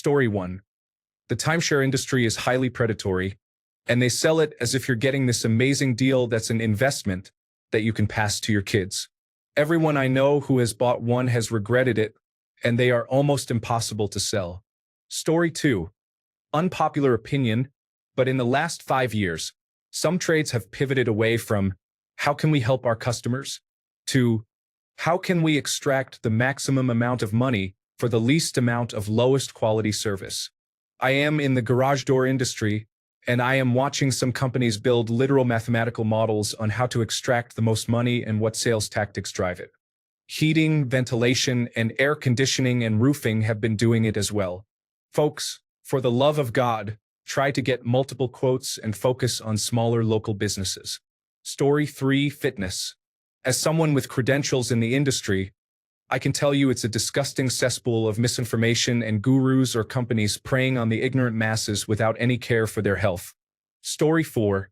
Story 1. The timeshare industry is highly predatory, and they sell it as if you're getting this amazing deal that's an investment that you can pass to your kids. Everyone I know who has bought one has regretted it, and they are almost impossible to sell. Story 2. Unpopular opinion, but in the last 5 years, some trades have pivoted away from how can we help our customers to how can we extract the maximum amount of money for the least amount of lowest quality service. I am in the garage door industry, and I am watching some companies build literal mathematical models on how to extract the most money and what sales tactics drive it. Heating, ventilation, and air conditioning and roofing have been doing it as well. Folks, for the love of God, try to get multiple quotes and focus on smaller local businesses. Story 3. Fitness. As someone with credentials in the industry, I can tell you it's a disgusting cesspool of misinformation and gurus or companies preying on the ignorant masses without any care for their health. Story 4.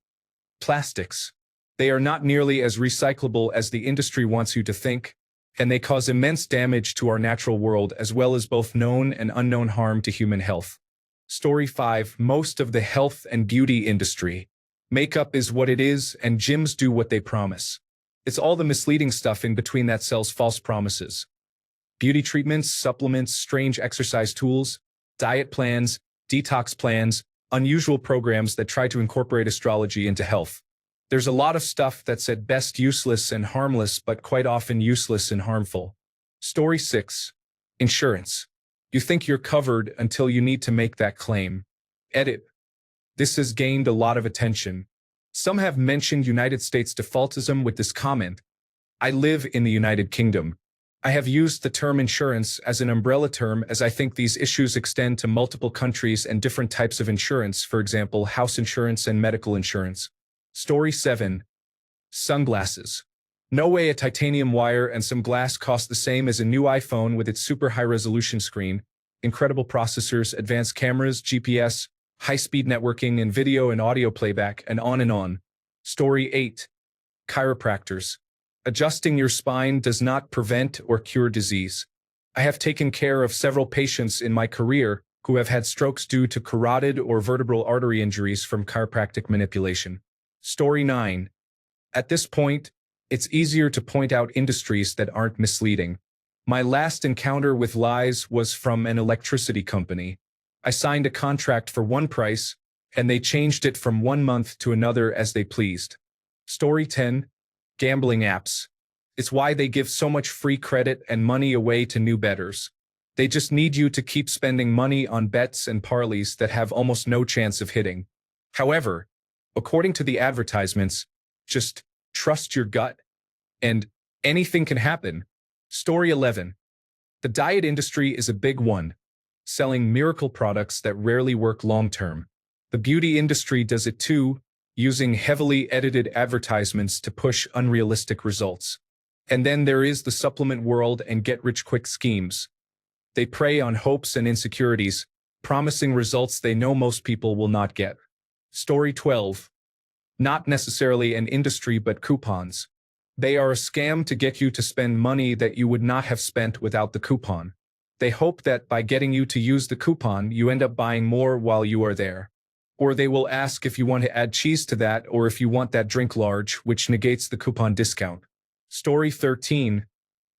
Plastics. They are not nearly as recyclable as the industry wants you to think, and they cause immense damage to our natural world as well as both known and unknown harm to human health. Story 5. Most of the health and beauty industry. Makeup is what it is, and gyms do what they promise. It's all the misleading stuff in between that sells false promises. Beauty treatments, supplements, strange exercise tools, diet plans, detox plans, unusual programs that try to incorporate astrology into health. There's a lot of stuff that's at best useless and harmless, but quite often useless and harmful. Story 6. Insurance. You think you're covered until you need to make that claim. Edit. This has gained a lot of attention. Some have mentioned United States defaultism with this comment. I live in the United Kingdom. I have used the term insurance as an umbrella term as I think these issues extend to multiple countries and different types of insurance, for example, house insurance and medical insurance. Story 7. Sunglasses. No way a titanium wire and some glass cost the same as a new iPhone with its super high-resolution screen, incredible processors, advanced cameras, GPS, high-speed networking, and video and audio playback, and on and on. Story 8. Chiropractors. Adjusting your spine does not prevent or cure disease. I have taken care of several patients in my career who have had strokes due to carotid or vertebral artery injuries from chiropractic manipulation. Story 9. At this point, it's easier to point out industries that aren't misleading. My last encounter with lies was from an electricity company. I signed a contract for one price, and they changed it from 1 month to another as they pleased. Story 10. Gambling apps. It's why they give so much free credit and money away to new bettors. They just need you to keep spending money on bets and parlays that have almost no chance of hitting. However, according to the advertisements, just trust your gut, and anything can happen. Story 11. The diet industry is a big one, selling miracle products that rarely work long-term. The beauty industry does it too, using heavily edited advertisements to push unrealistic results. And then there is the supplement world and get-rich-quick schemes. They prey on hopes and insecurities, promising results they know most people will not get. Story 12. Not necessarily an industry but coupons. They are a scam to get you to spend money that you would not have spent without the coupon. They hope that by getting you to use the coupon, you end up buying more while you are there. Or they will ask if you want to add cheese to that or if you want that drink large, which negates the coupon discount. Story 13.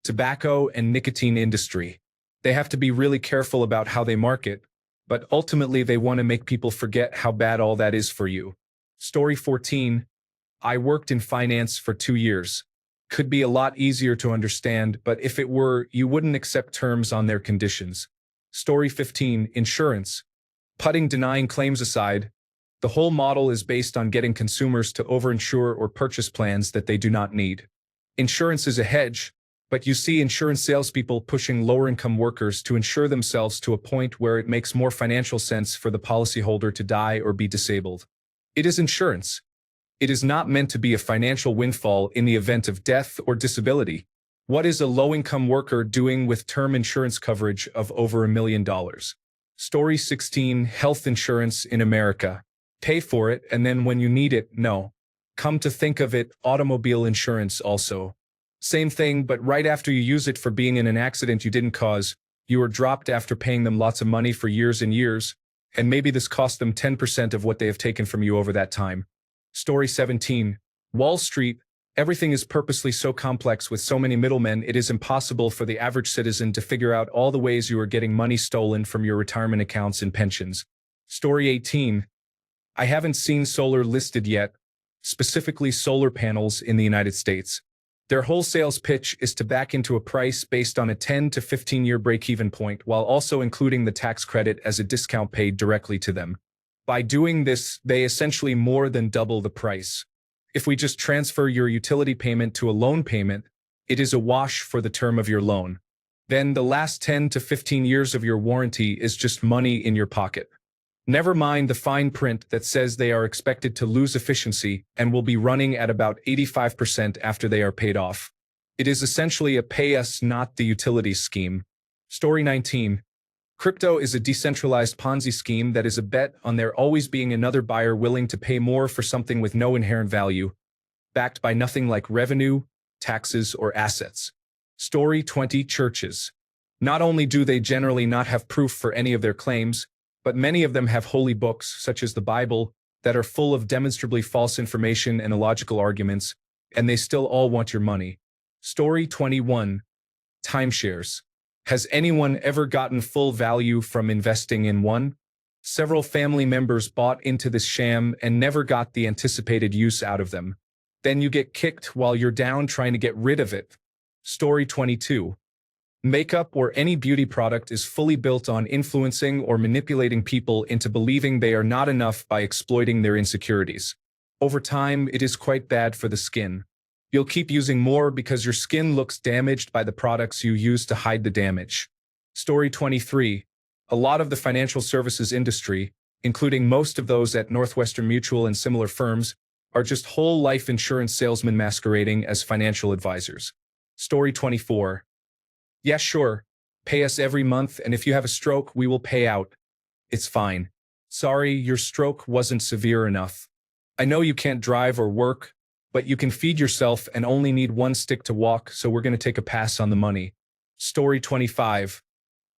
Tobacco and nicotine industry. They have to be really careful about how they market, but ultimately they want to make people forget how bad all that is for you. Story 14. I worked in finance for 2 years. Could be a lot easier to understand, but if it were, you wouldn't accept terms on their conditions. Story 15. Insurance. Putting denying claims aside, the whole model is based on getting consumers to overinsure or purchase plans that they do not need. Insurance is a hedge, but you see insurance salespeople pushing lower-income workers to insure themselves to a point where it makes more financial sense for the policyholder to die or be disabled. It is insurance. It is not meant to be a financial windfall in the event of death or disability. What is a low-income worker doing with term insurance coverage of over $1 million? Story 16. Health insurance in America. Pay for it, and then when you need it, no. Come to think of it, automobile insurance also. Same thing, but right after you use it for being in an accident you didn't cause, You are dropped after paying them lots of money for years and years, and maybe this cost them 10% of what they have taken from you over that time. Story 17. Wall Street. Everything is purposely so complex with so many middlemen, it is impossible for the average citizen to figure out all the ways you are getting money stolen from your retirement accounts and pensions. Story 18. I haven't seen solar listed yet, specifically solar panels in the United States. Their wholesale pitch is to back into a price based on a 10 to 15-year break-even point while also including the tax credit as a discount paid directly to them. By doing this, they essentially more than double the price. If we just transfer your utility payment to a loan payment, it is a wash for the term of your loan. Then the last 10 to 15 years of your warranty is just money in your pocket. Never mind the fine print that says they are expected to lose efficiency and will be running at about 85% after they are paid off. It is essentially a pay us not the utilities scheme. Story 19. Crypto is a decentralized Ponzi scheme that is a bet on there always being another buyer willing to pay more for something with no inherent value, backed by nothing like revenue, taxes, or assets. Story 20. Churches. Not only do they generally not have proof for any of their claims, but many of them have holy books, such as the Bible, that are full of demonstrably false information and illogical arguments, and they still all want your money. Story 21. Timeshares. Has anyone ever gotten full value from investing in one? Several family members bought into this sham and never got the anticipated use out of them. Then you get kicked while you're down trying to get rid of it. Story 22. Makeup or any beauty product is fully built on influencing or manipulating people into believing they are not enough by exploiting their insecurities. Over time, it is quite bad for the skin. You'll keep using more because your skin looks damaged by the products you use to hide the damage. Story 23. A lot of the financial services industry, including most of those at Northwestern Mutual and similar firms, are just whole life insurance salesmen masquerading as financial advisors. Story 24. Yeah, sure. Pay us every month, and if you have a stroke, we will pay out. It's fine. Sorry, your stroke wasn't severe enough. I know you can't drive or work, but you can feed yourself and only need one stick to walk, so we're going to take a pass on the money. Story 25.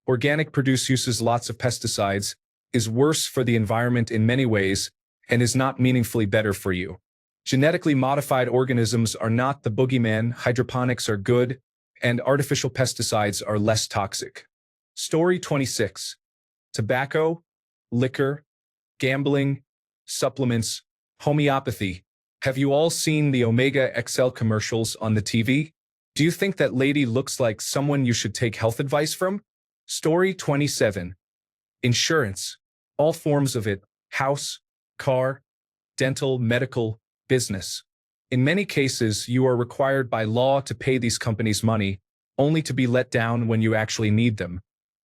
Organic produce uses lots of pesticides, is worse for the environment in many ways, and is not meaningfully better for you. Genetically modified organisms are not the boogeyman, hydroponics are good, and artificial pesticides are less toxic. Story 26. Tobacco, liquor, gambling, supplements, homeopathy. Have you all seen the Omega XL commercials on the TV? Do you think that lady looks like someone you should take health advice from? Story 27. Insurance. All forms of it. House, car, dental, medical, business. In many cases, you are required by law to pay these companies money, only to be let down when you actually need them.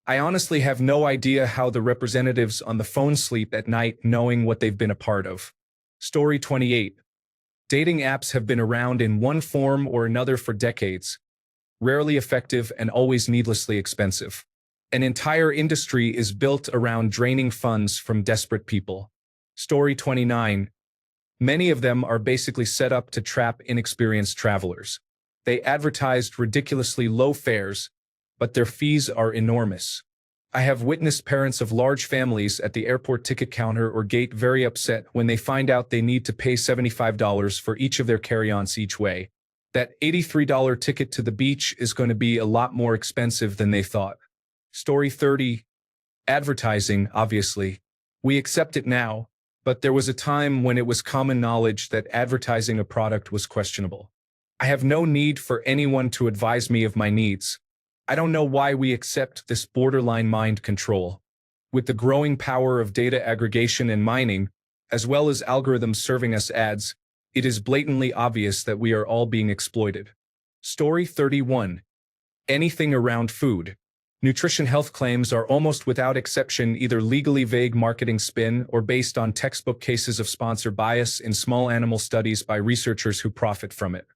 I honestly have no idea how the representatives on the phone sleep at night knowing what they've been a part of. Story 28. Dating apps have been around in one form or another for decades, rarely effective and always needlessly expensive. An entire industry is built around draining funds from desperate people. Story 29. Many of them are basically set up to trap inexperienced travelers. They advertised ridiculously low fares, but their fees are enormous. I have witnessed parents of large families at the airport ticket counter or gate very upset when they find out they need to pay $75 for each of their carry-ons each way. That $83 ticket to the beach is going to be a lot more expensive than they thought. Story 30. Advertising, obviously. We accept it now, but there was a time when it was common knowledge that advertising a product was questionable. I have no need for anyone to advise me of my needs. I don't know why we accept this borderline mind control. With the growing power of data aggregation and mining, as well as algorithms serving us ads, it is blatantly obvious that we are all being exploited. Story 31. Anything around food. Nutrition health claims are almost without exception either legally vague marketing spin or based on textbook cases of sponsor bias in small animal studies by researchers who profit from it.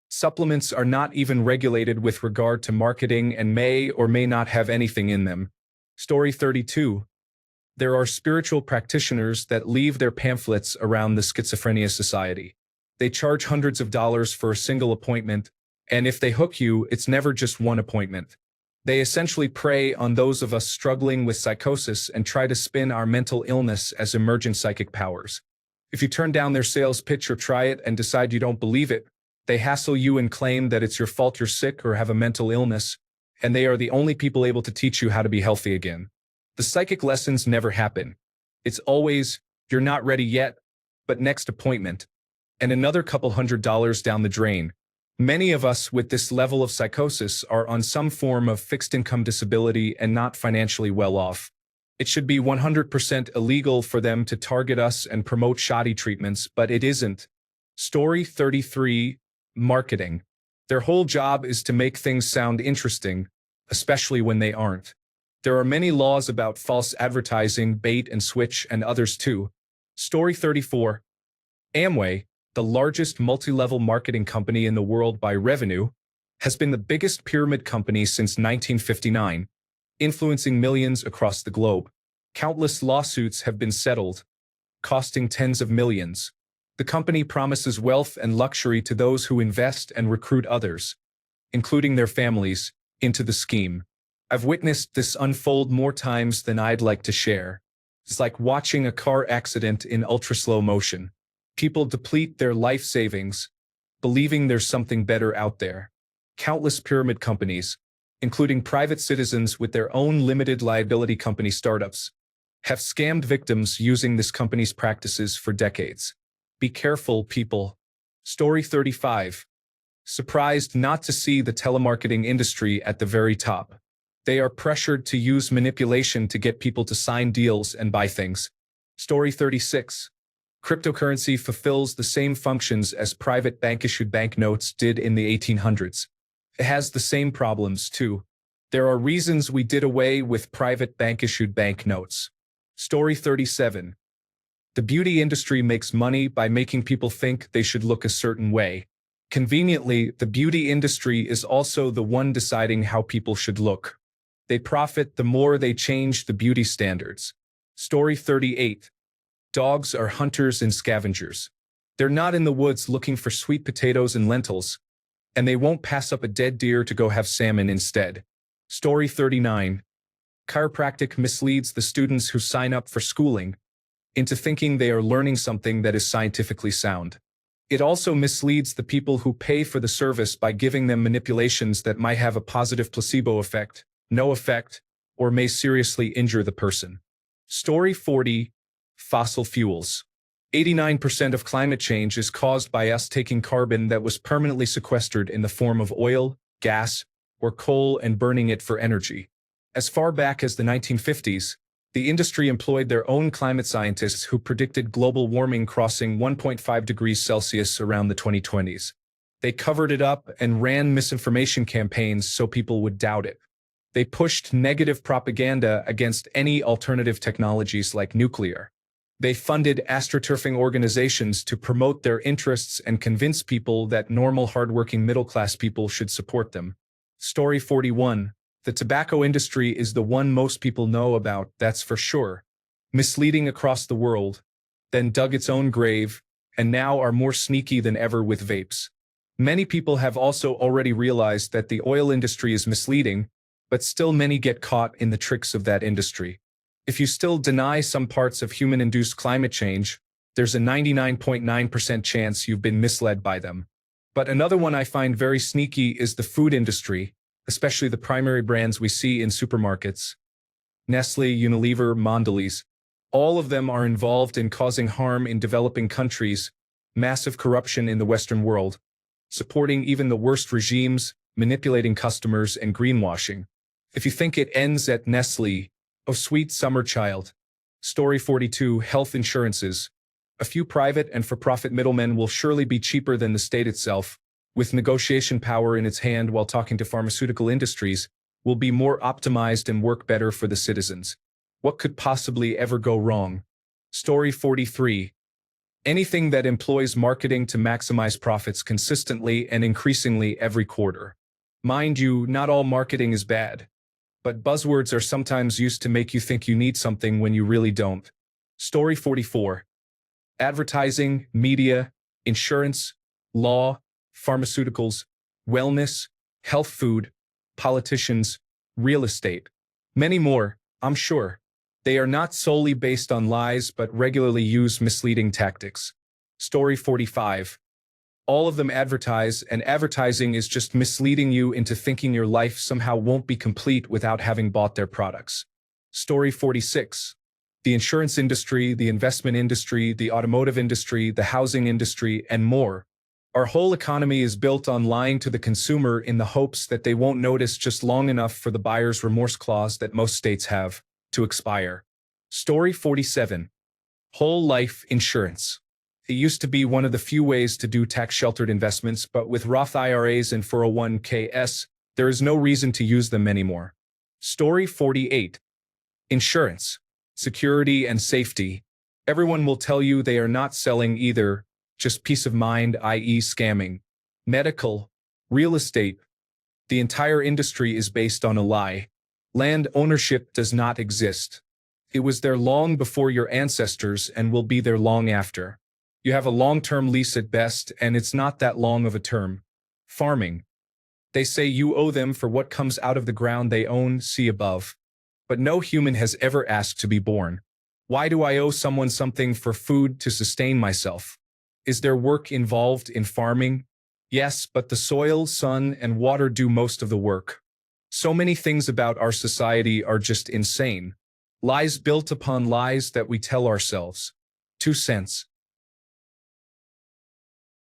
Supplements are not even regulated with regard to marketing and may or may not have anything in them. Story 32. There are spiritual practitioners that leave their pamphlets around the Schizophrenia Society. They charge hundreds of dollars for a single appointment, and if they hook you, it's never just one appointment. They essentially prey on those of us struggling with psychosis and try to spin our mental illness as emergent psychic powers. If you turn down their sales pitch or try it and decide you don't believe it, they hassle you and claim that it's your fault you're sick or have a mental illness, and they are the only people able to teach you how to be healthy again. The psychic lessons never happen. It's always, you're not ready yet, but next appointment, and another couple $100 down the drain. Many of us with this level of psychosis are on some form of fixed income disability and not financially well off. It should be 100% illegal for them to target us and promote shoddy treatments, but it isn't. Story 33, marketing. Their whole job is to make things sound interesting, especially when they aren't. There are many laws about false advertising, bait and switch, and others too. Story 34. Amway, the largest multi-level marketing company in the world by revenue, has been the biggest pyramid company since 1959, influencing millions across the globe. Countless lawsuits have been settled, costing tens of millions. The company promises wealth and luxury to those who invest and recruit others, including their families, into the scheme. I've witnessed this unfold more times than I'd like to share. It's like watching a car accident in ultra-slow motion. People deplete their life savings, believing there's something better out there. Countless pyramid companies, including private citizens with their own limited liability company startups, have scammed victims using this company's practices for decades. Be careful, people. Story 35. Surprised not to see the telemarketing industry at the very top. They are pressured to use manipulation to get people to sign deals and buy things. Story 36. Cryptocurrency fulfills the same functions as private bank-issued banknotes did in the 1800s. It has the same problems, too. There are reasons we did away with private bank-issued banknotes. Story 37. The beauty industry makes money by making people think they should look a certain way. Conveniently, the beauty industry is also the one deciding how people should look. They profit the more they change the beauty standards. Story 38. Dogs are hunters and scavengers. They're not in the woods looking for sweet potatoes and lentils, and they won't pass up a dead deer to go have salmon instead. Story 39. Chiropractic misleads the students who sign up for schooling into thinking they are learning something that is scientifically sound. It also misleads the people who pay for the service by giving them manipulations that might have a positive placebo effect, no effect, or may seriously injure the person. Story 40. Fossil fuels. 89% of climate change is caused by us taking carbon that was permanently sequestered in the form of oil, gas, or coal and burning it for energy. As far back as the 1950s, the industry employed their own climate scientists who predicted global warming crossing 1.5 degrees Celsius around the 2020s. They covered it up and ran misinformation campaigns so people would doubt it. They pushed negative propaganda against any alternative technologies like nuclear. They funded astroturfing organizations to promote their interests and convince people that normal hardworking middle-class people should support them. Story 41. The tobacco industry is the one most people know about, that's for sure. Misleading across the world, then dug its own grave, and now are more sneaky than ever with vapes. Many people have also already realized that the oil industry is misleading, but still many get caught in the tricks of that industry. If you still deny some parts of human-induced climate change, there's a 99.9% chance you've been misled by them. But another one I find very sneaky is the food industry, especially the primary brands we see in supermarkets. Nestle, Unilever, Mondelez. All of them are involved in causing harm in developing countries, massive corruption in the Western world, supporting even the worst regimes, manipulating customers, and greenwashing. If you think it ends at Nestle, oh sweet summer child. Story 42. Health insurances. A few private and for-profit middlemen will surely be cheaper than the state itself, with negotiation power in its hand while talking to pharmaceutical industries, will be more optimized and work better for the citizens. What could possibly ever go wrong? Story 43. Anything that employs marketing to maximize profits consistently and increasingly every quarter. Mind you, not all marketing is bad, but buzzwords are sometimes used to make you think you need something when you really don't. Story 44. Advertising, media, insurance, law, pharmaceuticals, wellness, health food, politicians, real estate. Many more, I'm sure. They are not solely based on lies but regularly use misleading tactics. Story 45. All of them advertise, and advertising is just misleading you into thinking your life somehow won't be complete without having bought their products. Story 46. The insurance industry, the investment industry, the automotive industry, the housing industry, and more. Our whole economy is built on lying to the consumer in the hopes that they won't notice just long enough for the buyer's remorse clause that most states have to expire. Story 47. Whole life insurance. It used to be one of the few ways to do tax-sheltered investments, but with Roth IRAs and 401ks, there is no reason to use them anymore. Story 48. Insurance, security, and safety. Everyone will tell you they are not selling either, just peace of mind, i.e. scamming. Medical, real estate. The entire industry is based on a lie. Land ownership does not exist. It was there long before your ancestors and will be there long after. You have a long-term lease at best, and it's not that long of a term. Farming. They say you owe them for what comes out of the ground they own, see above. But no human has ever asked to be born. Why do I owe someone something for food to sustain myself? Is there work involved in farming? Yes, but the soil, sun, and water do most of the work. So many things about our society are just insane. Lies built upon lies that we tell ourselves. 2 cents.